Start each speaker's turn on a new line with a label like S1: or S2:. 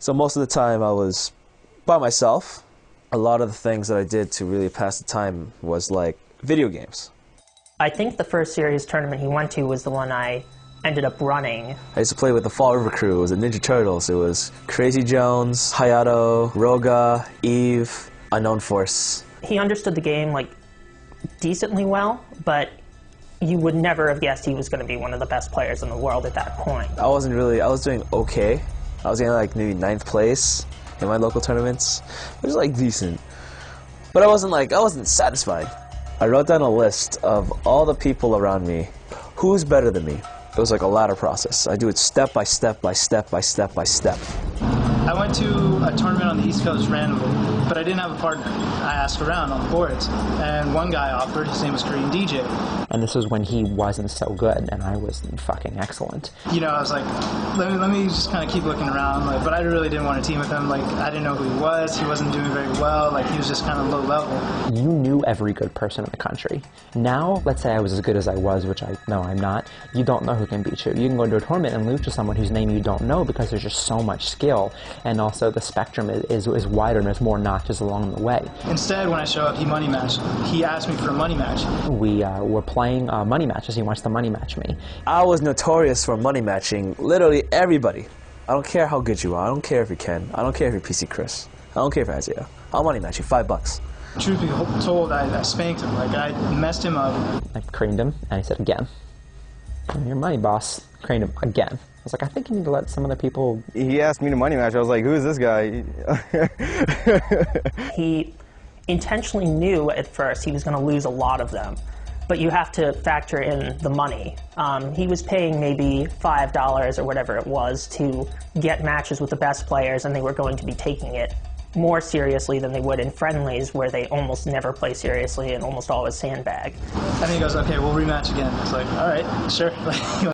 S1: So most of the time I was by myself. A lot of the things that I did to really pass the time was like video games.
S2: I think the first serious tournament he went to was the one I ended up running.
S1: I used to play with the Fall River crew. It was the Ninja Turtles. It was Crazy Jones, Hayato, Roga, Eve, Unknown Force.
S2: He understood the game like decently well, but you would never have guessed he was going to be one of the best players in the world at that point.
S1: I was doing okay. I was getting like maybe 9th place in my local tournaments, which is like decent. But I wasn't satisfied. I wrote down a list of all the people around me. Who's better than me? It was like a ladder process. I do it step by step by step by step by step.
S3: I went to a tournament on the East Coast randomly, but I didn't have a partner. I asked around on the boards, and one guy offered. His name was Korean DJ.
S4: And this was when he wasn't so good, and I was fucking excellent.
S3: You know, I was like, let me just kind of keep looking around, like, but I really didn't want to team with him. Like, I didn't know who he was. He wasn't doing very well. Like, he was just kind of low level.
S4: You knew every good person in the country. Now, let's say I was as good as I was, which I know I'm not. You don't know who can beat you. You can go into a tournament and lose to someone whose name you don't know because there's just so much skill. And also the spectrum is wider and there's more notches along the way.
S3: Instead, when I show up, he money matched. He asked me for a money match.
S4: We were playing money matches. He wants to money match me.
S1: I was notorious for money matching literally everybody. I don't care how good you are. I don't care if you're Ken. I don't care if you're PC Chris. I don't care if you're Isaiah. I'll money match you $5.
S3: Truth be told, I spanked him. Like, I messed him up.
S4: I creamed him and he said, again. Your money boss creamed him again. I was like, I think you need to let some other people...
S5: He asked me to money match. I was like, who is this guy?
S2: He intentionally knew at first he was going to lose a lot of them, but you have to factor in the money. He was paying maybe $5 or whatever it was to get matches with the best players, and they were going to be taking it more seriously than they would in friendlies, where they almost never play seriously and almost always sandbag.
S3: And then he goes, okay, we'll rematch again. It's like, all right, sure.